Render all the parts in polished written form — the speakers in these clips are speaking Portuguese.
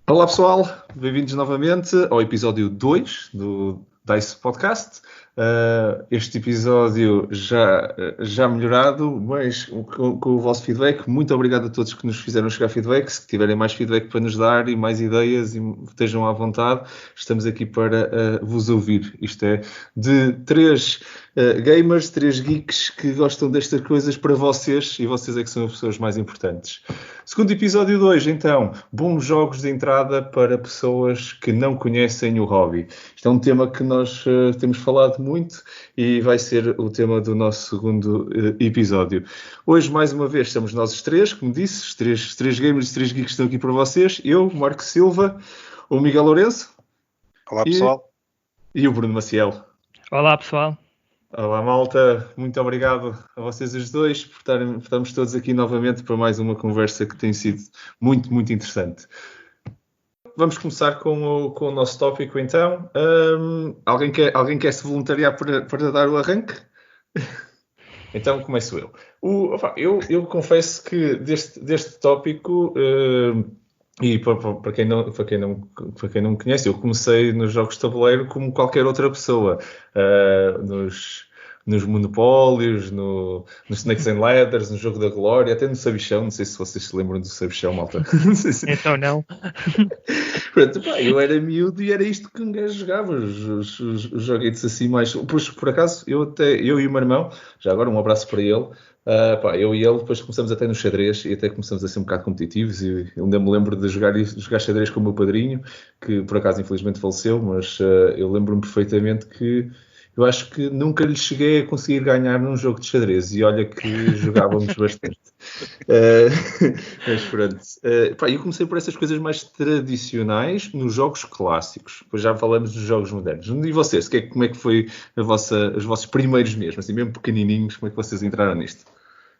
Olá pessoal, bem-vindos novamente ao episódio 2 do DICE Podcast. Este episódio já melhorado, mas com o vosso feedback. Muito obrigado a todos que nos fizeram chegar feedback. Se tiverem mais feedback para nos dar e mais ideias, estejam à vontade. Estamos aqui para vos ouvir. Isto é de 3 gamers, 3 geeks que gostam destas coisas para vocês, e vocês é que são as pessoas mais importantes. Segundo episódio 2, então, bons jogos de entrada para pessoas que não conhecem o hobby. Isto é um tema que nós temos falado muito e vai ser o tema do nosso segundo episódio. Hoje, mais uma vez, estamos nós os três, como disse, os três gamers e 3 geeks estão aqui para vocês. Eu, Marco Silva, o Miguel Lourenço. Olá, pessoal. E o Bruno Maciel. Olá, pessoal. Olá, malta. Muito obrigado a vocês os dois por estarmos todos aqui novamente para mais uma conversa que tem sido muito, muito interessante. Vamos começar com o nosso tópico, então. Alguém quer se voluntariar para dar o arranque? Então, começo eu. Eu confesso que deste tópico... E para quem não me conhece, eu comecei nos jogos de tabuleiro como qualquer outra pessoa, nos monopólios, nos Snakes and Ladders, no Jogo da Glória, até no Sabichão. Não sei se vocês se lembram do Sabichão, malta. Então não. Pronto, eu era miúdo e era isto que um gajo jogava, os joguetes assim mais... Por acaso, eu e o meu irmão, já agora um abraço para ele, eu e ele depois começamos até no xadrez e até começamos a ser um bocado competitivos, e eu ainda me lembro de jogar xadrez com o meu padrinho, que por acaso infelizmente faleceu, mas eu lembro-me perfeitamente que eu acho que nunca lhe cheguei a conseguir ganhar num jogo de xadrez, e olha que jogávamos bastante. Mas pronto. Eu comecei por essas coisas mais tradicionais nos jogos clássicos. Depois já falamos dos jogos modernos. E vocês? Como é que foi os vossos primeiros mesmo? Assim, mesmo pequenininhos, como é que vocês entraram nisto?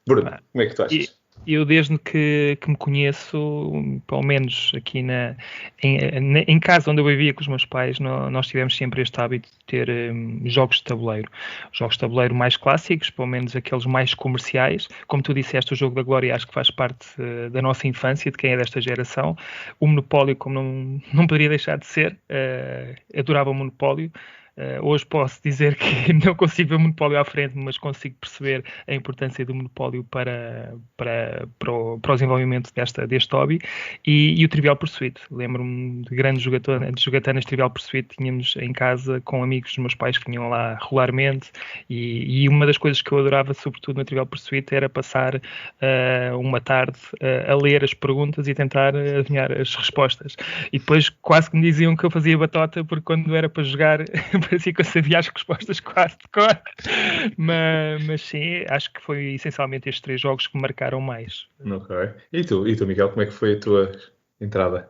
Bruno, como é que tu achas? Eu desde que me conheço, pelo menos aqui em casa onde eu vivia com os meus pais, nós tivemos sempre este hábito de ter jogos de tabuleiro. Jogos de tabuleiro mais clássicos, pelo menos aqueles mais comerciais. Como tu disseste, o Jogo da Glória acho que faz parte da nossa infância, de quem é desta geração. O Monopólio, como não poderia deixar de ser, adorava o Monopólio. Hoje posso dizer que não consigo ver o monopólio à frente, mas consigo perceber a importância do monopólio para o desenvolvimento deste hobby. E o Trivial Pursuit. Lembro-me de grandes jogatanas de Trivial Pursuit. Tínhamos em casa com amigos dos meus pais que vinham lá regularmente, e uma das coisas que eu adorava, sobretudo no Trivial Pursuit, era passar uma tarde a ler as perguntas e tentar adivinhar as respostas. E depois quase que me diziam que eu fazia batota, porque quando era para jogar... parecia que eu sabia as respostas quase de cor, mas sim, acho que foi essencialmente estes 3 jogos que me marcaram mais. Ok. E tu, Miguel, como é que foi a tua entrada?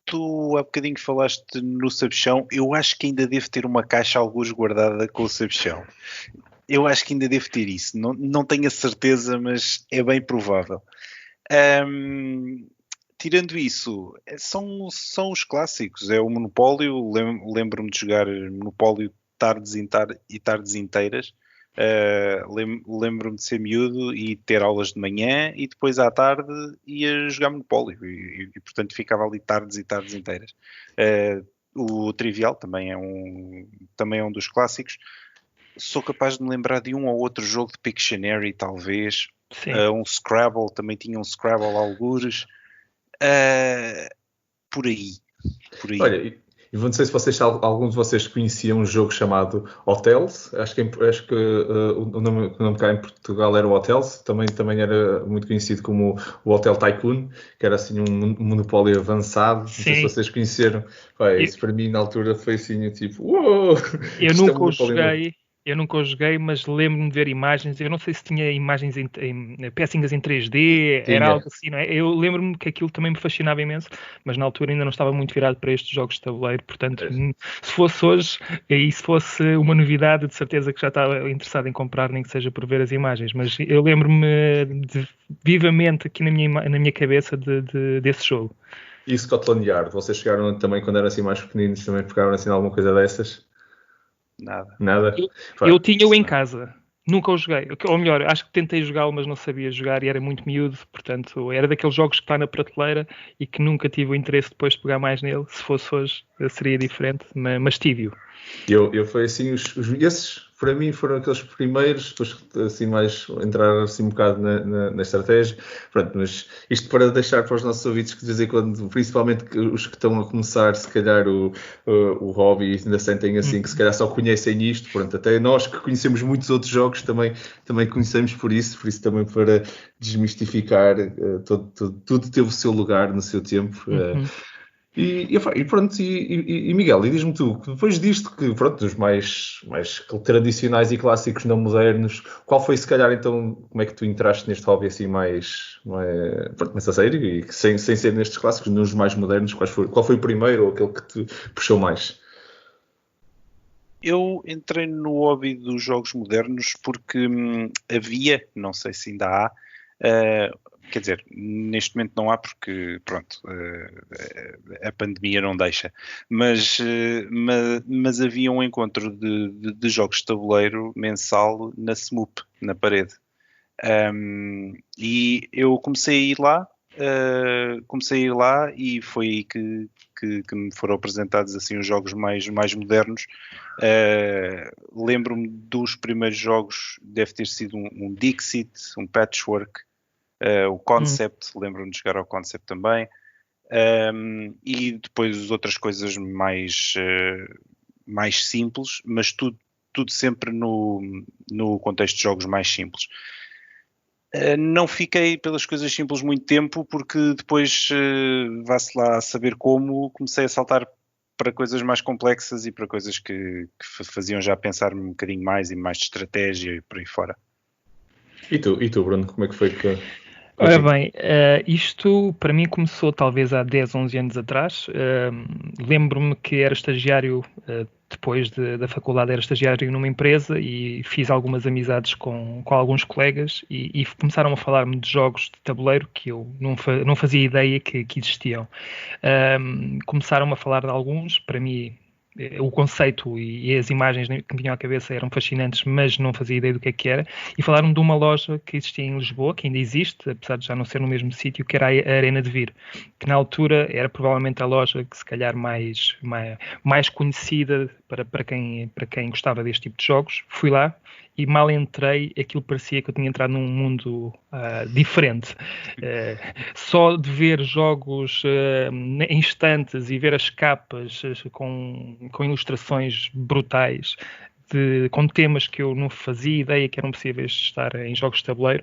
Tu há bocadinho falaste no Sabichão. Eu acho que ainda devo ter uma caixa algures guardada com o Sabichão. Eu acho que ainda devo ter isso. Não tenho a certeza, mas é bem provável. Tirando isso, são os clássicos. É o Monopólio. Lembro-me de jogar Monopólio tardes e tardes inteiras. Lembro-me de ser miúdo e ter aulas de manhã, e depois à tarde ia jogar Monopólio. E portanto ficava ali tardes e tardes inteiras. O Trivial também é um dos clássicos. Sou capaz de me lembrar de um ou outro jogo de Pictionary, talvez. Um Scrabble, também tinha um Scrabble algures. Por aí. Olha, eu não sei se alguns de vocês conheciam um jogo chamado Hotels. Acho que o nome cá em Portugal era o Hotels. Também era muito conhecido como o Hotel Tycoon, que era assim um monopólio avançado. Não sei se vocês conheceram. Isso para mim na altura foi assim, tipo, uou! Eu nunca o joguei, mas lembro-me de ver imagens. Eu não sei se tinha imagens pecinhas em 3D, era algo assim, não é? Eu lembro-me que aquilo também me fascinava imenso, mas na altura ainda não estava muito virado para estes jogos de tabuleiro. Portanto, se fosse hoje, e se fosse uma novidade, de certeza que já estava interessado em comprar, nem que seja por ver as imagens. Mas eu lembro-me vivamente aqui na minha cabeça desse jogo. E Scotland Yard? Vocês chegaram também, quando eram assim mais pequeninos, também pegaram assim alguma coisa dessas? Nada. Nada? Eu tinha-o em casa. Nunca o joguei. Ou melhor, acho que tentei jogá-lo, mas não sabia jogar e era muito miúdo. Portanto, era daqueles jogos que está na prateleira e que nunca tive o interesse depois de pegar mais nele. Se fosse hoje, seria diferente, mas tive-o. Eu foi assim, esses para mim foram aqueles primeiros, depois assim mais entrar assim um bocado na estratégia. Pronto, mas isto para deixar para os nossos ouvintes que de vez em quando, principalmente os que estão a começar, se calhar o hobby, ainda sentem assim, que se calhar só conhecem isto. Pronto, até nós que conhecemos muitos outros jogos também conhecemos por isso também para desmistificar, tudo teve o seu lugar no seu tempo. E pronto, e Miguel, e diz-me tu, depois disto, que pronto, dos mais tradicionais e clássicos não modernos, qual foi se calhar então, como é que tu entraste neste hobby assim mais pronto, nessa série, e sem ser nestes clássicos, nos mais modernos, qual foi o primeiro ou aquele que te puxou mais? Eu entrei no hobby dos jogos modernos porque havia, não sei se ainda há, quer dizer, neste momento não há porque, pronto, a pandemia não deixa, mas havia um encontro de jogos de tabuleiro mensal na SMUP, na parede. E eu comecei a ir lá e foi aí que me foram apresentados assim os jogos mais modernos. Lembro-me dos primeiros jogos, deve ter sido um Dixit, um Patchwork, o Concept, lembro-me de jogar ao Concept também, e depois outras coisas mais simples, mas tudo sempre no contexto de jogos mais simples. Não fiquei pelas coisas simples muito tempo, porque depois, vá-se lá saber como, comecei a saltar para coisas mais complexas e para coisas que faziam já pensar-me um bocadinho mais e mais de estratégia e por aí fora. E tu, Bruno, como é que foi que... Ora bem, isto para mim começou talvez há 10, 11 anos atrás. Lembro-me que era estagiário, depois da faculdade era estagiário numa empresa e fiz algumas amizades com alguns colegas e começaram a falar-me de jogos de tabuleiro que eu não fazia ideia que existiam. Começaram a falar de alguns, para mim... O conceito e as imagens que me vinham à cabeça eram fascinantes, mas não fazia ideia do que era. E falaram de uma loja que existia em Lisboa, que ainda existe, apesar de já não ser no mesmo sítio, que era a Arena de Vir, que na altura era provavelmente a loja que se calhar mais conhecida para quem gostava deste tipo de jogos. Fui lá e mal entrei, aquilo parecia que eu tinha entrado num mundo diferente. Só de ver jogos em estantes e ver as capas com ilustrações brutais, com temas que eu não fazia ideia que eram possíveis de estar em jogos de tabuleiro,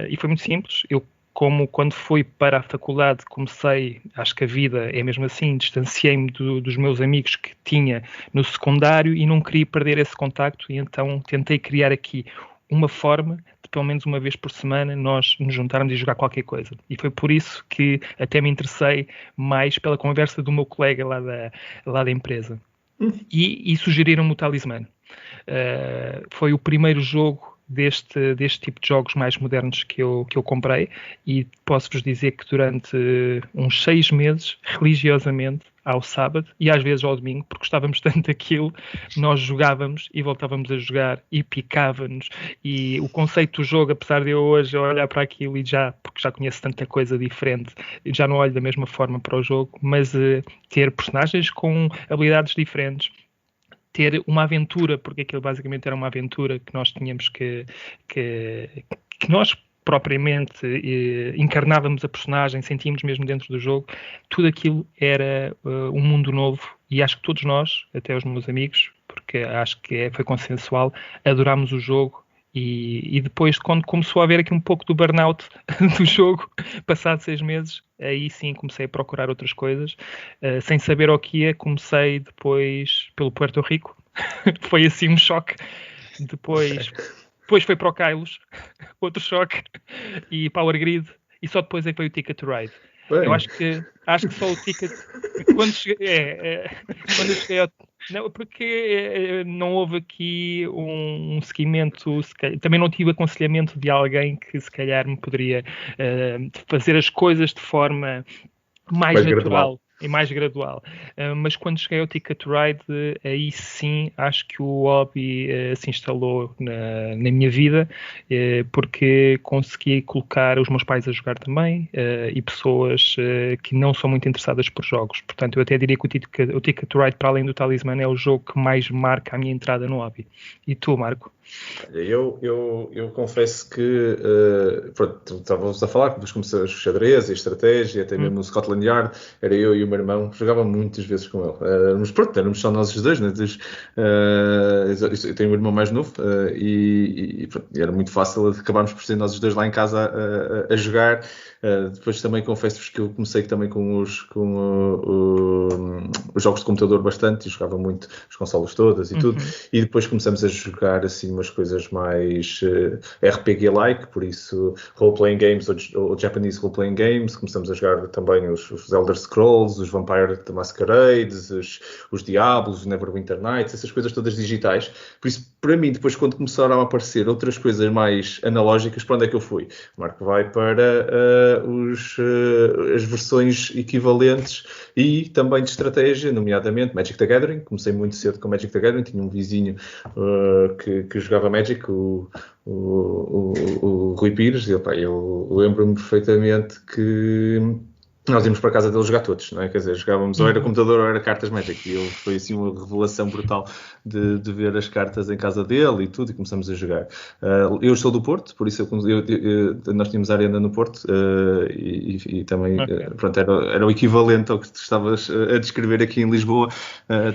e foi muito simples. Eu, como quando fui para a faculdade, comecei, acho que a vida é mesmo assim, distanciei-me dos meus amigos que tinha no secundário e não queria perder esse contacto, e então tentei criar aqui uma forma de, pelo menos uma vez por semana, nós nos juntarmos e jogar qualquer coisa. E foi por isso que até me interessei mais pela conversa do meu colega lá da empresa. E sugeriram-me o Talismã. Foi o primeiro jogo deste tipo de jogos mais modernos que eu comprei, e posso-vos dizer que durante uns 6 meses, religiosamente, ao sábado e às vezes ao domingo, porque gostávamos tanto daquilo, nós jogávamos e voltávamos a jogar e picávamos, e o conceito do jogo, apesar de eu hoje olhar para aquilo e porque já conheço tanta coisa diferente, já não olho da mesma forma para o jogo, mas ter personagens com habilidades diferentes, ter uma aventura, porque aquilo basicamente era uma aventura que nós tínhamos que nós propriamente encarnávamos a personagem, sentíamos mesmo dentro do jogo, tudo aquilo era um mundo novo, e acho que todos nós, até os meus amigos, porque acho que foi consensual, adorámos o jogo. E depois, quando começou a haver aqui um pouco do burnout do jogo, passado 6 meses, aí sim comecei a procurar outras coisas. Sem saber o que ia, comecei depois pelo Puerto Rico. Foi assim um choque. Depois foi para o Kailos, outro choque, e Power Grid, e só depois aí foi o Ticket to Ride. Bem. Eu acho que só o Ticket... Quando eu cheguei ao... Não, porque não houve aqui um seguimento, também não tive aconselhamento de alguém que se calhar me poderia fazer as coisas de forma mais natural. e mais gradual. Mas quando cheguei ao Ticket Ride, aí sim acho que o hobby se instalou na minha vida, porque consegui colocar os meus pais a jogar também, e pessoas que não são muito interessadas por jogos. Portanto, eu até diria que o Ticket Ride, para além do Talisman, é o jogo que mais marca a minha entrada no hobby. E tu, Marco? Eu confesso que, pronto, estávamos a falar, depois comecei a xadrez e estratégia, até mesmo no Scotland Yard, era eu e o meu irmão, jogava muitas vezes com ele. Mas pronto, éramos só nós os dois, né? Eu tenho um irmão mais novo, e pronto, era muito fácil acabarmos por ser nós os dois lá em casa a jogar. Depois também confesso-vos que eu comecei também com os jogos de computador bastante, e jogava muito as consolas todas e tudo, e depois começamos a jogar assim umas coisas mais RPG-like, por isso role-playing games ou Japanese role-playing games. Começamos a jogar também os Elder Scrolls, os Vampire the Masquerade, os Diablos, os Neverwinter Nights, essas coisas todas digitais. Por isso, para mim, depois quando começaram a aparecer outras coisas mais analógicas, para onde é que eu fui? O Marco vai para as versões equivalentes e também de estratégia, nomeadamente Magic the Gathering. Comecei muito cedo com Magic the Gathering, tinha um vizinho que jogava Magic, o Rui Pires, e eu lembro-me perfeitamente que nós íamos para a casa dele jogar todos, não é? Quer dizer, jogávamos ou era computador ou era cartas Magic, e foi assim uma revelação brutal de ver as cartas em casa dele e tudo, e começamos a jogar. Eu sou do Porto, por isso nós tínhamos a Arena no Porto, e também pronto, era o equivalente ao que tu estavas a descrever aqui em Lisboa.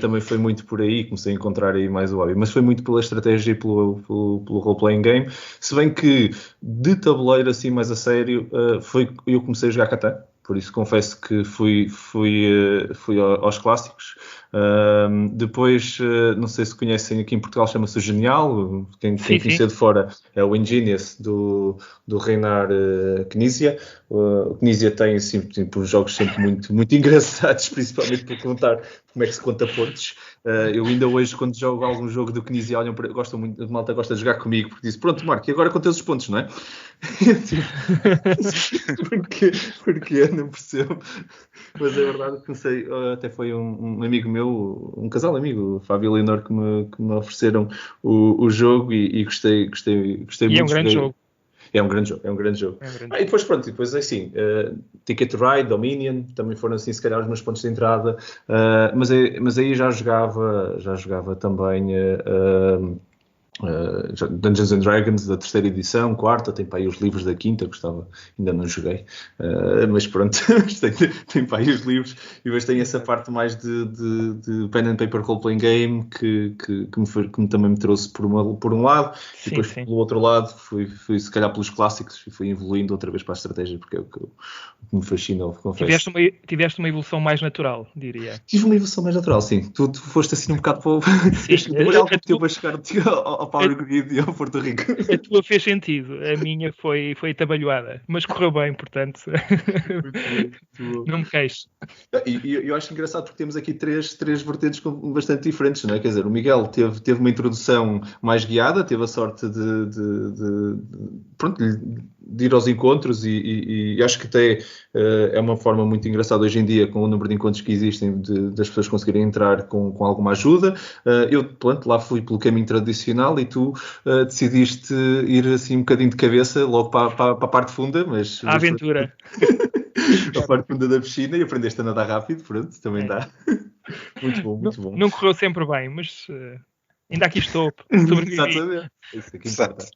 Também foi muito por aí, comecei a encontrar aí mais o hobby, mas foi muito pela estratégia e pelo role-playing game, se bem que de tabuleiro assim mais a sério, eu comecei a jogar Catan. Por isso confesso que fui aos clássicos. Depois, não sei se conhecem, aqui em Portugal chama-se o Genial. Quem conhecer de fora é o Ingenious do Reinar Knizia. O Knizia tem assim, tipo, jogos sempre muito, muito engraçados, principalmente por contar como é que se conta pontos. Eu ainda hoje, quando jogo algum jogo do Knizia, a malta gosta de jogar comigo, porque diz: pronto, Marco, e agora contas os pontos, não é? Porque não percebo, mas é verdade que comecei, até foi um amigo meu, um casal amigo, o Fábio e a Leonor, que me ofereceram o jogo, e gostei muito. E é um grande jogo. É um grande jogo. E depois pronto, assim, Ticket Ride, Dominion, também foram assim se calhar os meus pontos de entrada, mas aí já jogava também Dungeons and Dragons da terceira edição, quarta, tem para aí os livros da quinta, gostava, ainda não joguei, mas pronto, tem para aí os livros, e depois tem essa parte mais de pen and paper role-playing game que também me trouxe por um lado, e depois pelo outro lado fui se calhar pelos clássicos, e fui evoluindo outra vez para a estratégia, porque é o que me fascinou, confesso. Tiveste uma evolução mais natural, diria. Tive uma evolução mais natural, sim. Tu foste assim um bocado para este demorou que teve a chegar ao Power Grid e ao Porto Rico. A tua fez sentido, a minha foi atabalhoada, mas correu bem, portanto não me queixo. E eu acho engraçado porque temos aqui três vertentes bastante diferentes, não é? Quer dizer, o Miguel teve uma introdução mais guiada, teve a sorte de ir aos encontros, e acho que até é uma forma muito engraçada hoje em dia, com o número de encontros que existem, das pessoas conseguirem entrar com alguma ajuda. Eu, pronto, lá fui pelo caminho tradicional, e tu decidiste ir assim um bocadinho de cabeça logo para a parte funda, mas a aventura. A parte funda da piscina, e aprendeste a nadar rápido, pronto, também dá. Muito bom. Não correu sempre bem, mas ainda aqui estou. Exatamente. Isso aqui importa.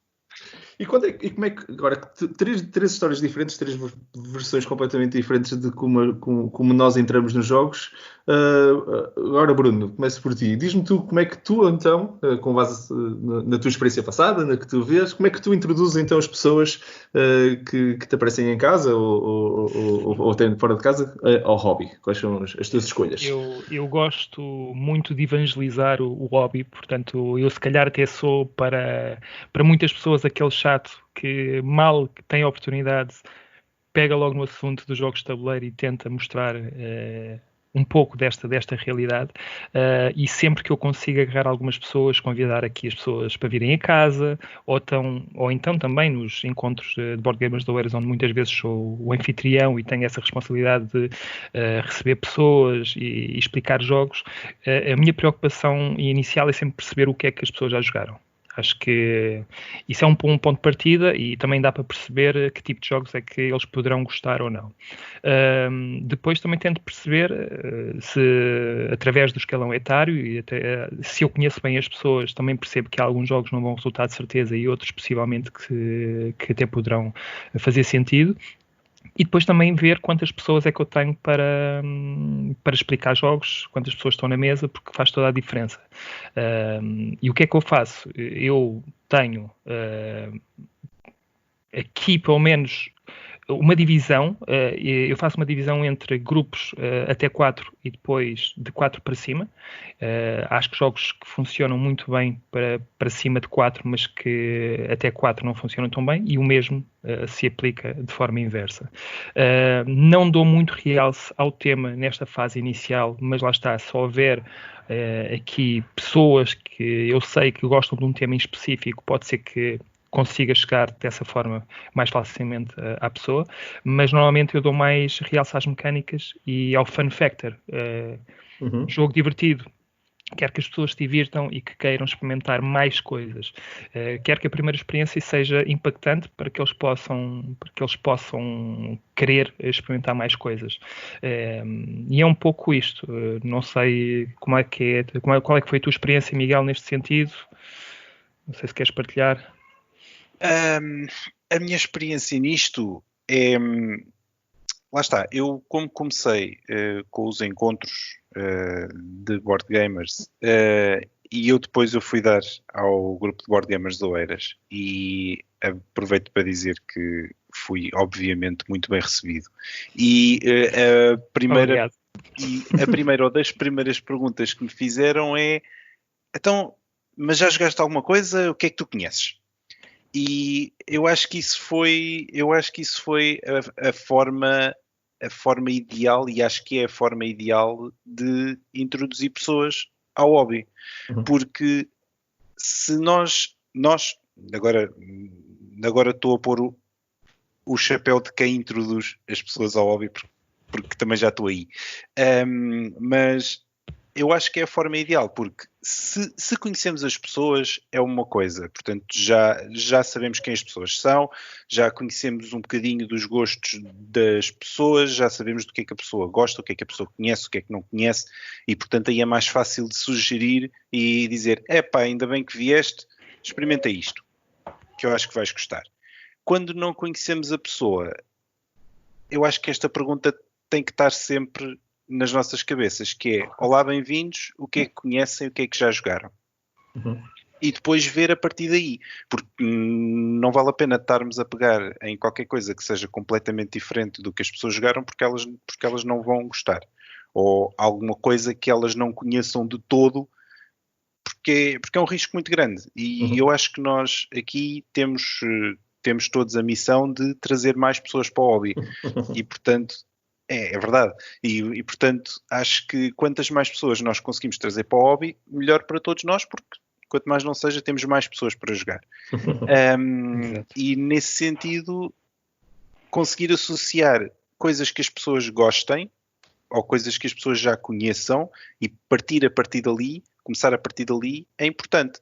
E como é que agora, três histórias diferentes, três versões completamente diferentes de como nós entramos nos jogos. Agora, Bruno, começo por ti. Diz-me tu como é que tu, então, com base na tua experiência passada, na que tu vês, como é que tu introduzes então as pessoas que te aparecem em casa ou até fora de casa ao hobby? Quais são as tuas escolhas? Eu gosto muito de evangelizar o hobby, portanto, eu se calhar até sou para muitas pessoas aquele chato que mal tem a oportunidade pega logo no assunto dos jogos de tabuleiro e tenta mostrar um pouco desta realidade, e sempre que eu consigo agarrar algumas pessoas, convidar aqui as pessoas para virem a casa, ou então também nos encontros de Board Gamers de Oeiras, onde muitas vezes sou o anfitrião e tenho essa responsabilidade de receber pessoas e explicar jogos, a minha preocupação inicial é sempre perceber o que é que as pessoas já jogaram. Acho que isso é um ponto de partida e também dá para perceber que tipo de jogos é que eles poderão gostar ou não. Depois também tento perceber se, através do escalão etário, e até, se eu conheço bem as pessoas, também percebo que há alguns jogos não vão resultar de certeza e outros possivelmente que até poderão fazer sentido. E depois também ver quantas pessoas é que eu tenho para explicar jogos, quantas pessoas estão na mesa, porque faz toda a diferença. E o que é que eu faço? Eu tenho aqui, pelo menos, uma divisão. Eu faço uma divisão entre grupos até 4 e depois de 4 para cima. Acho que jogos que funcionam muito bem para cima de 4, mas que até 4 não funcionam tão bem, e o mesmo se aplica de forma inversa. Não dou muito realce ao tema nesta fase inicial, mas lá está, se houver aqui pessoas que eu sei que gostam de um tema em específico, pode ser que consiga chegar dessa forma mais facilmente à pessoa, mas normalmente eu dou mais realce às mecânicas e ao fun factor. Jogo divertido, quer que as pessoas se divirtam e que queiram experimentar mais coisas, quer que a primeira experiência seja impactante para que eles possam querer experimentar mais coisas. E é um pouco isto. Não sei qual é que foi a tua experiência, Miguel, neste sentido. Não sei se queres partilhar. A minha experiência nisto é... Lá está, eu como comecei com os encontros de board gamers e eu fui dar ao grupo de board gamers de Oeiras e aproveito para dizer que fui obviamente muito bem recebido. E a primeira ou das primeiras perguntas que me fizeram é: então, mas já jogaste alguma coisa? O que é que tu conheces? E eu acho que isso foi a forma ideal, e acho que é a forma ideal de introduzir pessoas ao hobby. Porque se nós agora estou a pôr o chapéu de quem introduz as pessoas ao hobby, porque também já estou aí. Mas eu acho que é a forma ideal, porque se conhecemos as pessoas é uma coisa, portanto já sabemos quem as pessoas são, já conhecemos um bocadinho dos gostos das pessoas, já sabemos do que é que a pessoa gosta, o que é que a pessoa conhece, o que é que não conhece, e portanto aí é mais fácil de sugerir e dizer: epá, ainda bem que vieste, experimenta isto, que eu acho que vais gostar. Quando não conhecemos a pessoa, eu acho que esta pergunta tem que estar sempre nas nossas cabeças, que é: olá, bem-vindos, o que é que conhecem, o que é que já jogaram? E depois ver a partir daí, porque não vale a pena estarmos a pegar em qualquer coisa que seja completamente diferente do que as pessoas jogaram, porque elas não vão gostar, ou alguma coisa que elas não conheçam de todo, porque é um risco muito grande. E eu acho que nós aqui temos todos a missão de trazer mais pessoas para o hobby, e portanto é verdade. E portanto, acho que quantas mais pessoas nós conseguimos trazer para o hobby, melhor para todos nós, porque quanto mais não seja, temos mais pessoas para jogar. E nesse sentido, conseguir associar coisas que as pessoas gostem, ou coisas que as pessoas já conheçam, e começar a partir dali, é importante.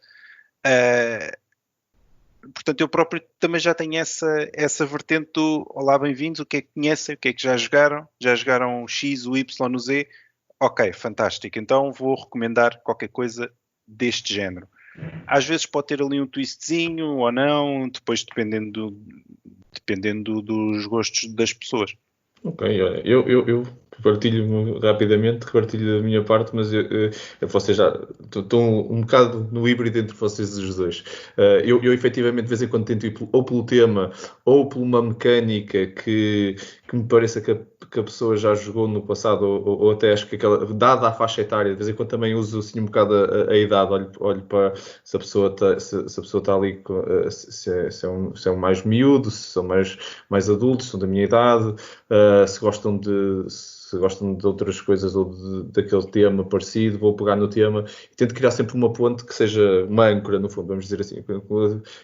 Portanto, eu próprio também já tenho essa vertente do: olá, bem-vindos, o que é que conhecem, o que é que já jogaram X, o Y, o Z, ok, fantástico, então vou recomendar qualquer coisa deste género. Às vezes pode ter ali um twistzinho ou não, depois dependendo dos gostos das pessoas. Ok, eu partilho rapidamente, partilho da minha parte, mas vocês já estão um bocado no híbrido entre vocês os dois. Eu efetivamente de vez em quando tento ir ou pelo tema ou por uma mecânica que que me pareça que a pessoa já jogou no passado, ou até acho que dada a faixa etária, de vez em quando também uso assim um bocado a idade, olho para se a pessoa está ali, se é um mais miúdo, se são mais adultos, se são da minha idade, se gostam de outras coisas ou daquele tema parecido, vou pegar no tema e tento criar sempre uma ponte que seja uma âncora, no fundo, vamos dizer assim.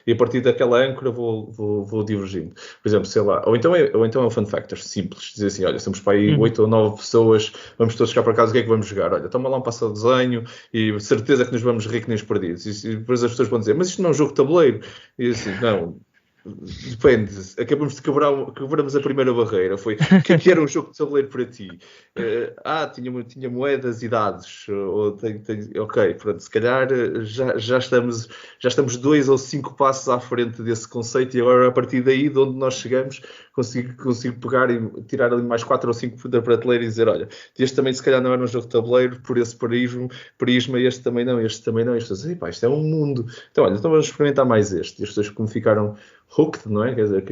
E a partir daquela âncora vou divergindo. Por exemplo, sei lá, ou então é um fun factor simples, dizer assim, olha, somos para aí 8 ou 9 pessoas, vamos todos chegar para casa, o que é que vamos jogar? Olha, toma lá um passo de desenho e certeza que nos vamos rir que nem os perdidos. E depois as pessoas vão dizer, mas isto não é um jogo de tabuleiro. E assim, não... Depende, acabamos de quebramos a primeira barreira. Foi o que era um jogo de tabuleiro para ti? Tinha moedas e dados. Ok, pronto, se calhar já estamos 2 ou 5 passos à frente desse conceito, e agora a partir daí, de onde nós chegamos, consigo pegar e tirar ali mais 4 ou 5 da prateleira e dizer, olha, este também se calhar não era um jogo de tabuleiro por esse prisma, este também não. Isto é um mundo. Então, olha, então vamos experimentar mais este. E as pessoas que me ficaram hooked, não é? Quer dizer,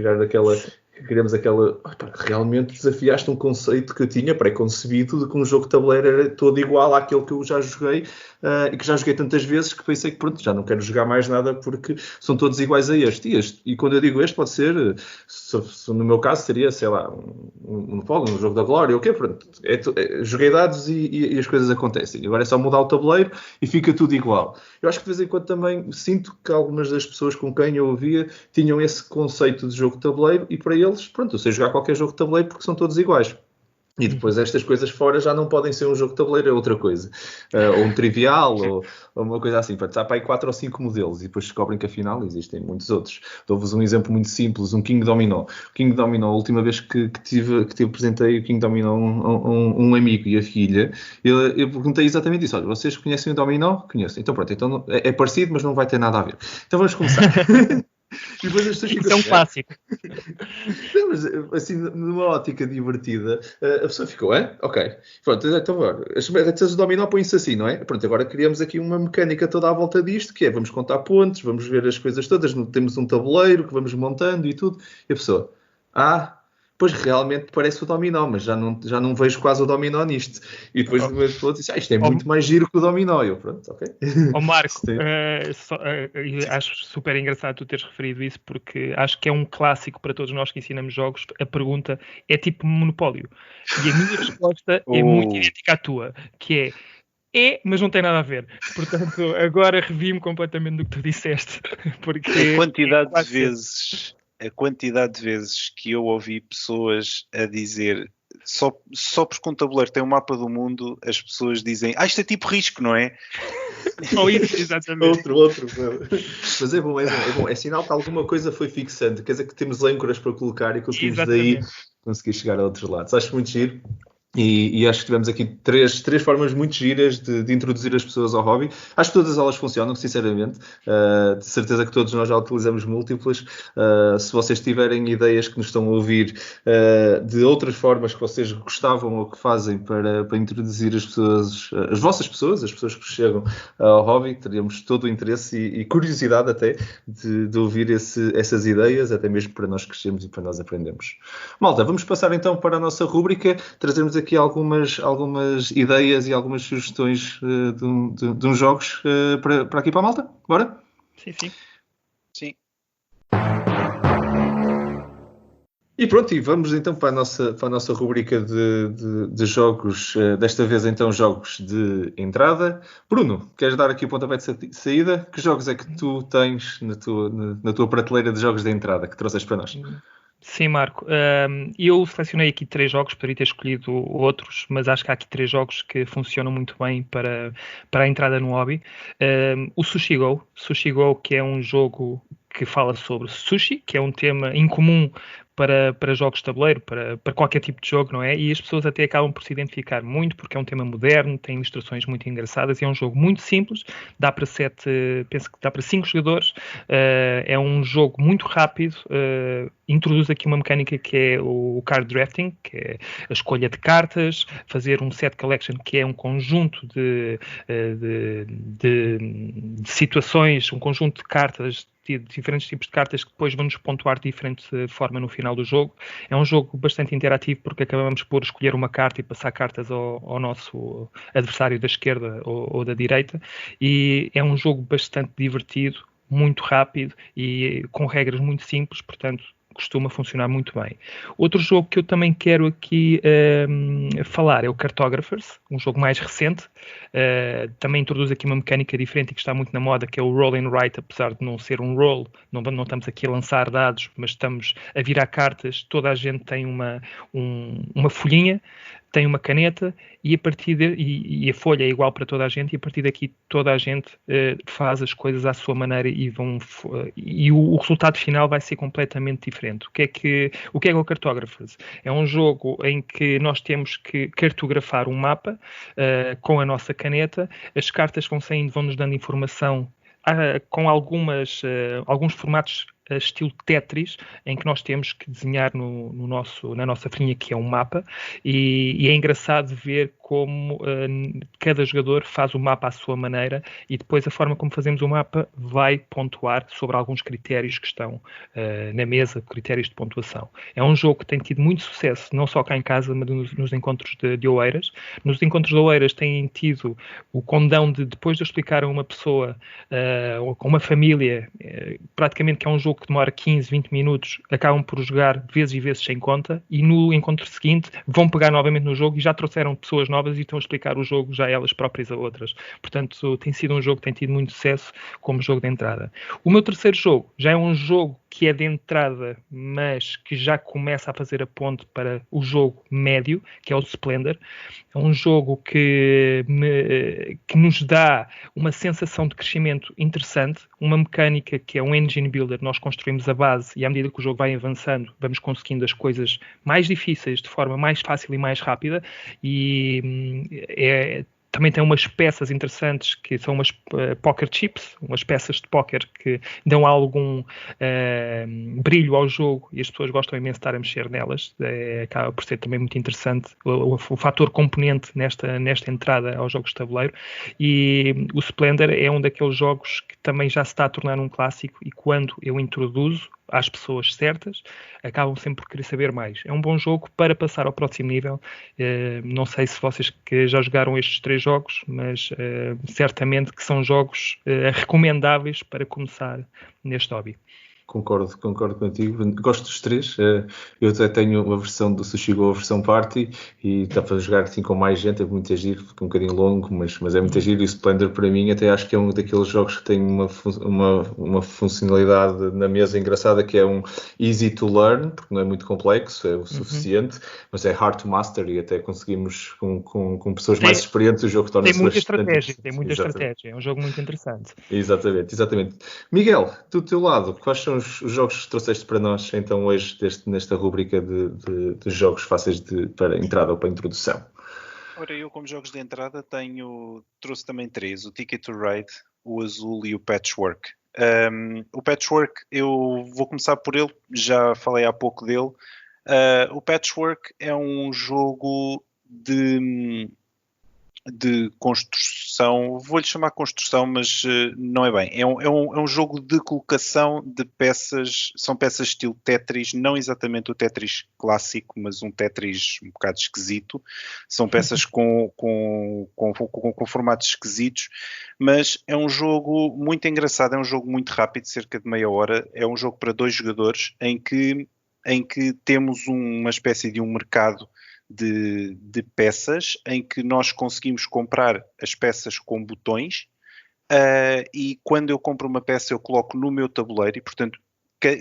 queremos aquela... Realmente desafiaste um conceito que eu tinha pré-concebido de que um jogo de tabuleiro era todo igual àquele que eu já joguei, e que já joguei tantas vezes que pensei que pronto, já não quero jogar mais nada porque são todos iguais a este e este. E quando eu digo este, pode ser, se no meu caso seria, sei lá, um jogo da glória, o quê? Pronto, joguei dados e as coisas acontecem. Agora é só mudar o tabuleiro e fica tudo igual. Eu acho que de vez em quando também sinto que algumas das pessoas com quem eu ouvia tinham esse conceito de jogo de tabuleiro e para eles, pronto, eu sei jogar qualquer jogo de tabuleiro porque são todos iguais. E depois estas coisas fora já não podem ser um jogo de tabuleiro, é outra coisa. Ou um trivial, ou uma coisa assim. Há para aí 4 ou 5 modelos e depois descobrem que afinal existem muitos outros. Dou-vos um exemplo muito simples, um King Dominó. O King Dominó, a última vez que apresentei o King Dominó a um amigo e a filha, eu perguntei exatamente isso. Olha, vocês conhecem o Dominó? Conheço. Então pronto, então é parecido, mas não vai ter nada a ver. Então vamos começar. E depois as pessoas ficam clássico. Não, mas assim, numa ótica divertida, a pessoa ficou, ok. Pronto, então agora, as metas do dominó põem-se assim, não é? Pronto, agora criamos aqui uma mecânica toda à volta disto, que é, vamos contar pontos, vamos ver as coisas todas, temos um tabuleiro que vamos montando e tudo. E a pessoa, pois realmente parece o dominó, mas já não vejo quase o dominó nisto. E depois de momento todo disse, isto é muito mais giro que o dominó. Eu, pronto, ok. Marco, acho super engraçado tu teres referido isso, porque acho que é um clássico para todos nós que ensinamos jogos. A pergunta é tipo Monopólio. E a minha resposta é muito idêntica à tua, que mas não tem nada a ver. Portanto, agora revi-me completamente do que tu disseste. Porque a quantidade de vezes que eu ouvi pessoas a dizer só porque um tabuleiro tem um mapa do mundo, as pessoas dizem, isto é tipo risco, não é? Ou isso, exatamente. Outro. Mas é bom. É sinal que alguma coisa foi fixante. Quer dizer que temos âncoras para colocar e conseguimos daí conseguir chegar a outros lados. Acho muito giro. E acho que tivemos aqui três formas muito giras de introduzir as pessoas ao hobby. Acho que todas elas funcionam, sinceramente. De certeza que todos nós já utilizamos múltiplas. Se vocês tiverem ideias que nos estão a ouvir de outras formas que vocês gostavam ou que fazem para introduzir as pessoas, as vossas pessoas, as pessoas que chegam ao hobby, teríamos todo o interesse e curiosidade até de ouvir essas ideias, até mesmo para nós crescermos e para nós aprendermos. Malta, vamos passar então para a nossa rúbrica, trazermos aqui algumas ideias e algumas sugestões de uns jogos para aqui para a malta. Bora? Sim. E pronto, e vamos então para a nossa rubrica de jogos, desta vez então jogos de entrada. Bruno, queres dar aqui o pontapé de saída? Que jogos é que tu tens na tua prateleira de jogos de entrada que trouxeste para nós? Sim, Marco. Eu selecionei aqui 3 jogos, poderia ter escolhido outros, mas acho que há aqui 3 jogos que funcionam muito bem para a entrada no hobby. O Sushi Go, que é um jogo que fala sobre sushi, que é um tema incomum para jogos de tabuleiro, para qualquer tipo de jogo, não é? E as pessoas até acabam por se identificar muito, porque é um tema moderno, tem ilustrações muito engraçadas, e é um jogo muito simples, penso que dá para 5 jogadores, é um jogo muito rápido, introduz aqui uma mecânica que é o card drafting, que é a escolha de cartas, fazer um set collection, que é um conjunto de situações, um conjunto de cartas diferentes tipos de cartas que depois vão nos pontuar de diferente forma no final do jogo. É um jogo bastante interativo porque acabamos por escolher uma carta e passar cartas ao nosso adversário da esquerda ou da direita, e é um jogo bastante divertido, muito rápido e com regras muito simples, portanto costuma funcionar muito bem. Outro jogo que eu também quero aqui falar é o Cartographers, um jogo mais recente. Também introduz aqui uma mecânica diferente e que está muito na moda, que é o roll and write, apesar de não ser um roll, não estamos aqui a lançar dados, mas estamos a virar cartas. Toda a gente tem uma folhinha, tem uma caneta e a folha é igual para toda a gente, e a partir daqui toda a gente faz as coisas à sua maneira e o resultado final vai ser completamente diferente. O que é o Cartographers? É um jogo em que nós temos que cartografar um mapa com a nossa caneta. As cartas vão nos dando informação com alguns formatos estilo Tetris, em que nós temos que desenhar na nossa folhinha, que é um mapa, e é engraçado ver como cada jogador faz o mapa à sua maneira, e depois a forma como fazemos o mapa vai pontuar sobre alguns critérios que estão na mesa, critérios de pontuação. É um jogo que tem tido muito sucesso, não só cá em casa, mas nos encontros de Oeiras. Nos encontros de Oeiras têm tido o condão de, depois de eu explicar a uma pessoa ou com uma família, praticamente que é um jogo que demora 15, 20 minutos, acabam por jogar vezes e vezes sem conta, e no encontro seguinte vão pegar novamente no jogo e já trouxeram pessoas novas e estão a explicar o jogo já elas próprias a outras. Portanto, tem sido um jogo que tem tido muito sucesso como jogo de entrada. O meu terceiro jogo já é um jogo que é de entrada, mas que já começa a fazer a ponte para o jogo médio, que é o Splendor. É um jogo que nos dá uma sensação de crescimento interessante, uma mecânica que é um engine builder. Nós construímos a base e à medida que o jogo vai avançando, vamos conseguindo as coisas mais difíceis de forma mais fácil e mais rápida, e também tem umas peças interessantes que são umas poker chips, umas peças de póquer que dão algum brilho ao jogo, e as pessoas gostam imenso de estar a mexer nelas. Acaba por ser também muito interessante o fator componente nesta entrada aos jogos de tabuleiro. E o Splendor é um daqueles jogos que também já se está a tornar um clássico, e quando eu introduzo às pessoas certas, acabam sempre por querer saber mais. É um bom jogo para passar ao próximo nível. Não sei se vocês que já jogaram estes 3 jogos, mas certamente que são jogos recomendáveis para começar neste hobby. Concordo contigo. Gosto dos 3. Eu até tenho uma versão do Sushi Go, a versão Party, e dá para jogar assim com mais gente. É muito giro, fica um bocadinho longo, mas é muito giro. E o Splendor, para mim, até acho que é um daqueles jogos que tem uma funcionalidade na mesa engraçada, que é um easy to learn, porque não é muito complexo, é o suficiente, mas é hard to master, e até conseguimos com pessoas mais experientes o jogo torna-se bastante... Tem muita estratégia. É um jogo muito interessante. Exatamente. Miguel, do teu lado, quais são os jogos que trouxeste para nós então hoje nesta rubrica de jogos fáceis para entrada ou para introdução? Ora, eu como jogos de entrada trouxe também 3, o Ticket to Ride, o Azul e o Patchwork. O Patchwork, eu vou começar por ele, já falei há pouco dele. O Patchwork é um jogo de construção, vou-lhe chamar construção, mas não é bem. É um jogo de colocação de peças, são peças estilo Tetris, não exatamente o Tetris clássico, mas um Tetris um bocado esquisito. São peças com formatos esquisitos, mas é um jogo muito engraçado, é um jogo muito rápido, cerca de meia hora. É um jogo para 2 jogadores, em que temos uma espécie de um mercado de peças, em que nós conseguimos comprar as peças com botões, e quando eu compro uma peça eu coloco no meu tabuleiro, e portanto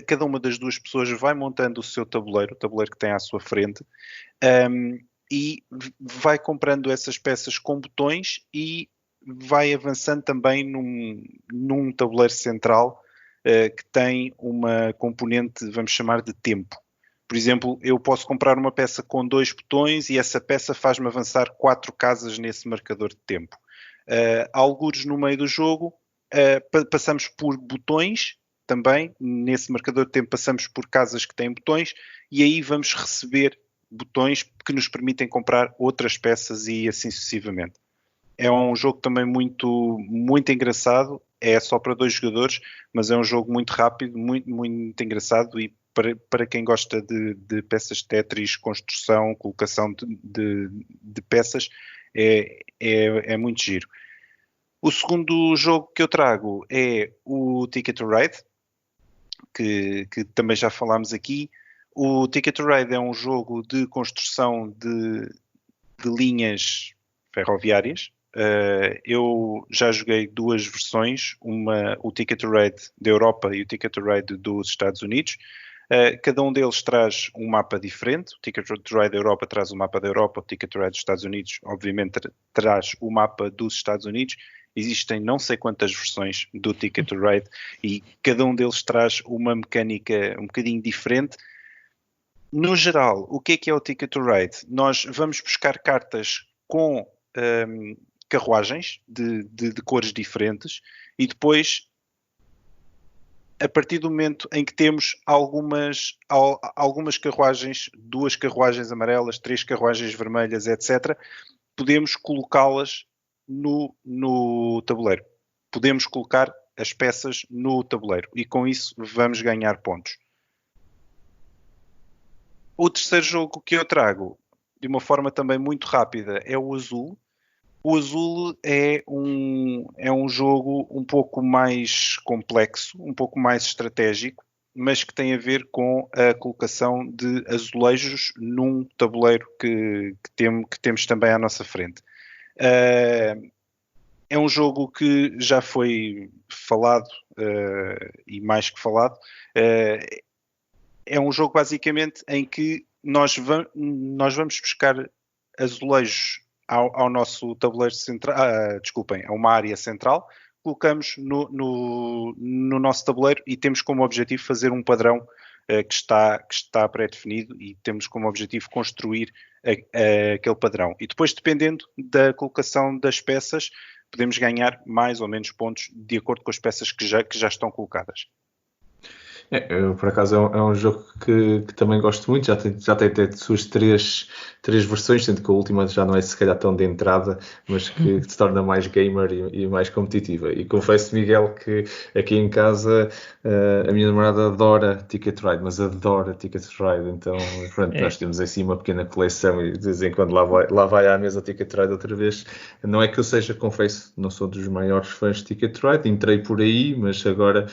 cada uma das 2 pessoas vai montando o seu tabuleiro, o tabuleiro que tem à sua frente, e vai comprando essas peças com botões e vai avançando também num tabuleiro central que tem uma componente, vamos chamar de tempo. Por exemplo, eu posso comprar uma peça com 2 botões e essa peça faz-me avançar 4 casas nesse marcador de tempo. Algures no meio do jogo, passamos por botões também. Nesse marcador de tempo passamos por casas que têm botões, e aí vamos receber botões que nos permitem comprar outras peças e assim sucessivamente. É um jogo também muito, muito engraçado. é só para 2 jogadores, mas é um jogo muito rápido, muito, muito engraçado e para quem gosta de peças de Tetris, construção, colocação de peças, é muito giro. O segundo jogo que eu trago é o Ticket to Ride, que também já falámos aqui. O Ticket to Ride é um jogo de construção de linhas ferroviárias. Eu já joguei 2 versões, o Ticket to Ride da Europa e o Ticket to Ride dos Estados Unidos. Cada um deles traz um mapa diferente. O Ticket to Ride da Europa traz o mapa da Europa, o Ticket to Ride dos Estados Unidos, obviamente, traz o mapa dos Estados Unidos. Existem não sei quantas versões do Ticket to Ride e cada um deles traz uma mecânica um bocadinho diferente. No geral, o que é o Ticket to Ride? Nós vamos buscar cartas com carruagens de cores diferentes e depois, a partir do momento em que temos algumas carruagens, 2 carruagens amarelas, 3 carruagens vermelhas, etc., podemos colocá-las no tabuleiro. Podemos colocar as peças no tabuleiro e com isso vamos ganhar pontos. O terceiro jogo que eu trago, de uma forma também muito rápida, é o Azul. O Azul é um jogo um pouco mais complexo, um pouco mais estratégico, mas que tem a ver com a colocação de azulejos num tabuleiro que temos também à nossa frente. É um jogo que já foi falado, e mais que falado. É um jogo basicamente em que nós vamos buscar azulejos ao nosso tabuleiro central, a uma área central, colocamos no nosso tabuleiro e temos como objetivo fazer um padrão que está pré-definido e temos como objetivo construir aquele padrão. E depois, dependendo da colocação das peças, podemos ganhar mais ou menos pontos de acordo com as peças que já estão colocadas. Eu, por acaso, é um jogo que também gosto muito, já tem até suas três versões, sendo que a última já não é se calhar tão de entrada, mas que se torna mais gamer e mais competitiva. E confesso, Miguel, que aqui em casa a minha namorada adora Ticket to Ride, mas adora Ticket to Ride, então pronto, nós temos assim uma pequena coleção e de vez em quando lá vai à mesa Ticket to Ride outra vez. Não é que eu seja, confesso, não sou dos maiores fãs de Ticket to Ride, entrei por aí, mas agora...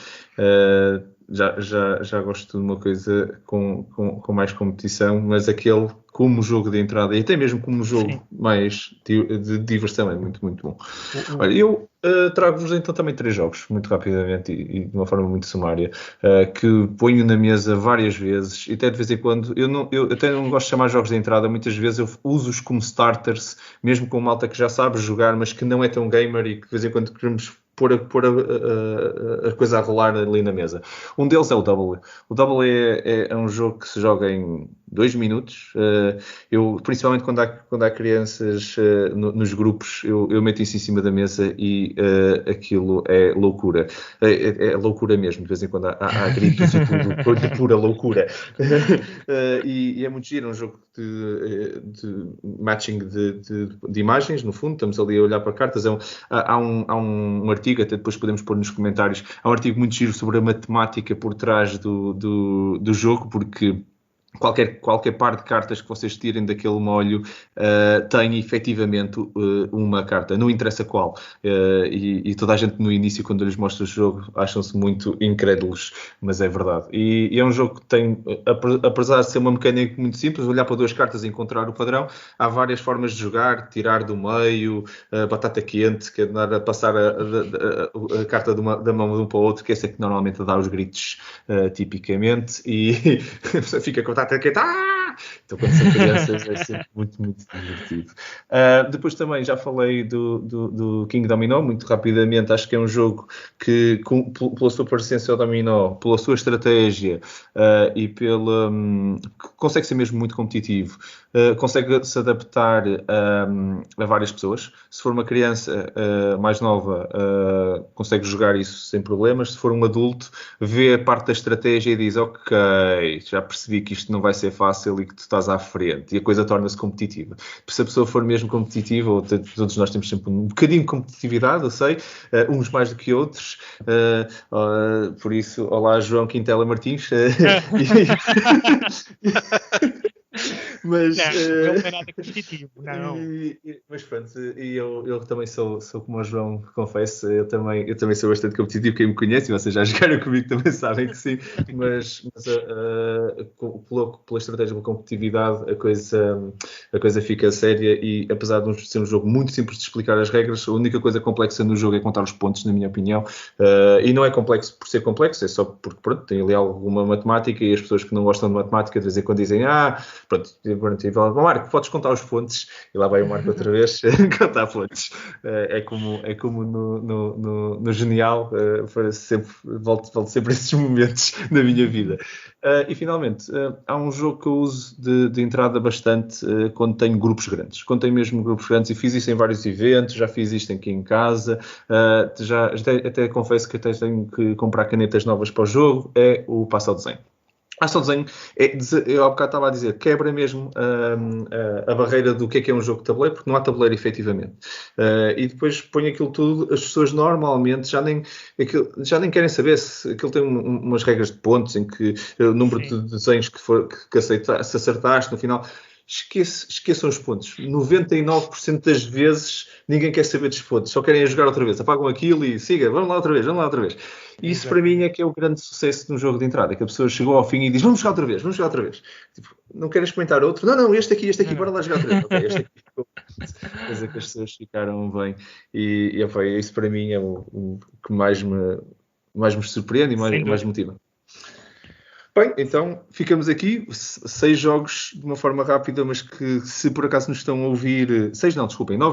Já gosto de uma coisa com mais competição, mas aquele como jogo de entrada e até mesmo como jogo mais de diversão é muito, muito bom. Olha, eu trago-vos então também 3 jogos, muito rapidamente e de uma forma muito sumária, que ponho na mesa várias vezes e até de vez em quando, eu até não gosto de chamar jogos de entrada, muitas vezes eu uso-os como starters, mesmo com malta que já sabe jogar, mas que não é tão gamer e que de vez em quando queremos pôr a coisa a rolar ali na mesa. Um deles é o Double. O Double é um jogo que se joga em 2 minutos. Eu, principalmente quando há crianças nos grupos, eu meto isso em cima da mesa e aquilo é loucura. É loucura mesmo. De vez em quando há gritos e tudo de pura loucura. E é muito giro. É um jogo de matching de imagens, no fundo. Estamos ali a olhar para cartas. Há um artigo, até depois podemos pôr nos comentários, há um artigo muito giro sobre a matemática por trás do jogo, porque qualquer par de cartas que vocês tirem daquele molho tem efetivamente uma carta, não interessa qual. E toda a gente no início, quando eu lhes mostro o jogo, acham-se muito incrédulos, mas é verdade. E é um jogo que tem, apesar de ser uma mecânica muito simples, olhar para 2 cartas e encontrar o padrão, há várias formas de jogar, tirar do meio, batata quente, que é andar a passar a carta da mão de um para o outro, que essa é que normalmente dá os gritos tipicamente, e a pessoa fica com então quando são crianças é sempre muito, muito divertido. Depois também já falei do King Domino, muito rapidamente. Acho que é um jogo que, pela sua parecência ao dominó, pela sua estratégia e consegue ser mesmo muito competitivo, consegue se adaptar a várias pessoas. Se for uma criança mais nova, consegue jogar isso sem problemas. Se for um adulto, vê a parte da estratégia e diz, ok, já percebi que isto não vai ser fácil e que tu estás à frente, e a coisa torna-se competitiva. Se a pessoa for mesmo competitiva, ou todos nós temos sempre um bocadinho de competitividade, eu sei, uns mais do que outros, por isso, olá João Quintela Martins. Mas não é nada competitivo, não. Mas pronto, eu também sou como o João, confesso, eu também sou bastante competitivo. Quem me conhece, e vocês já jogaram comigo também sabem que sim, mas pela estratégia, pela competitividade, a coisa fica séria. E apesar de ser um jogo muito simples de explicar as regras, a única coisa complexa no jogo é contar os pontos, na minha opinião. E não é complexo por ser complexo, é só porque pronto, tem ali alguma matemática, e as pessoas que não gostam de matemática de vez em quando dizem, pronto, Marco, podes contar os pontos, e lá vai o Marco outra vez contar pontos. É como no Genial, volto sempre a esses momentos da minha vida. E finalmente, há um jogo que eu uso de entrada bastante quando tenho grupos grandes. Quando tenho mesmo grupos grandes, e fiz isso em vários eventos, já fiz isto aqui em casa, até confesso que até tenho que comprar canetas novas para o jogo, é o Passo ao Desenho. Passo ao Desenho, eu há bocado estava a dizer, quebra mesmo a barreira do que é um jogo de tabuleiro, porque não há tabuleiro efetivamente. E depois põe aquilo tudo, as pessoas normalmente já nem querem saber se aquilo tem umas regras de pontos, em que o número de desenhos que acertaste no final. Esqueçam os pontos. 99% das vezes ninguém quer saber dos pontos, só querem jogar outra vez. Apagam aquilo e siga, vamos lá outra vez. E isso para mim é que é o grande sucesso no jogo de entrada, que a pessoa chegou ao fim e diz, vamos jogar outra vez. Tipo, não queres comentar outro? Não, este aqui, bora lá jogar outra vez. Ok, este aqui ficou. Coisa que as pessoas ficaram bem. E isso para mim é o que mais me surpreende e mais motiva. Bem, então ficamos aqui, 6 jogos de uma forma rápida, mas que se por acaso nos estão a ouvir, 9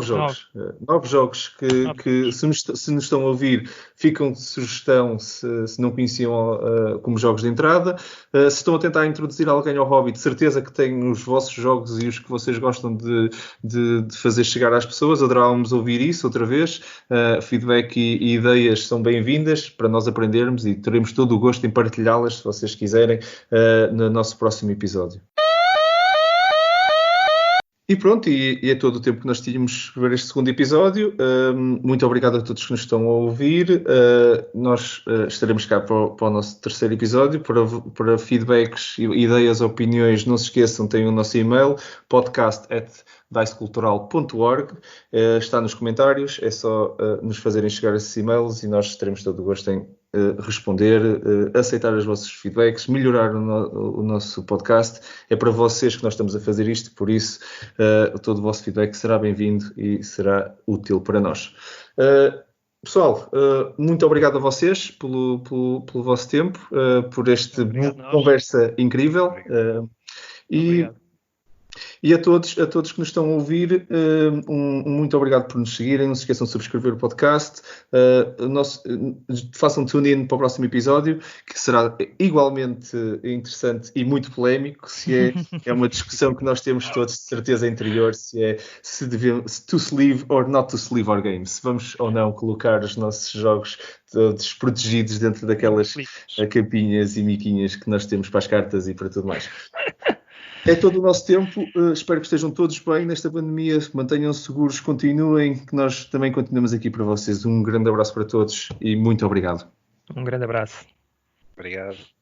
jogos. 9 jogos que se nos estão a ouvir, ficam de sugestão se não conheciam como jogos de entrada. Se estão a tentar introduzir alguém ao hobby, de certeza que têm os vossos jogos e os que vocês gostam de fazer chegar às pessoas. Adorávamos ouvir isso outra vez. Feedback e ideias são bem-vindas para nós aprendermos, e teremos todo o gosto em partilhá-las, se vocês quiserem, no nosso próximo episódio. E pronto, e é todo o tempo que nós tínhamos para ver este segundo episódio. Muito obrigado a todos que nos estão a ouvir. Nós estaremos cá para o nosso terceiro episódio. Para feedbacks, ideias, opiniões, não se esqueçam, tem o nosso e-mail, podcast@dicecultural.org. Está nos comentários, é só nos fazerem chegar esses e-mails e nós teremos todo o gosto em responder, aceitar os vossos feedbacks, melhorar o nosso podcast. É para vocês que nós estamos a fazer isto, por isso todo o vosso feedback será bem-vindo e será útil para nós. Pessoal, muito obrigado a vocês pelo vosso tempo, por esta conversa incrível. E a todos que nos estão a ouvir, muito obrigado por nos seguirem. Não se esqueçam de subscrever o podcast. Façam tune-in para o próximo episódio, que será igualmente interessante e muito polémico. É uma discussão que nós temos todos de certeza interior, se devemos to sleeve or not to sleeve our games. Se vamos ou não colocar os nossos jogos todos protegidos dentro daquelas capinhas e miquinhas que nós temos para as cartas e para tudo mais. É todo o nosso tempo. Espero que estejam todos bem nesta pandemia. Mantenham-se seguros, continuem, que nós também continuamos aqui para vocês. Um grande abraço para todos e muito obrigado. Um grande abraço. Obrigado.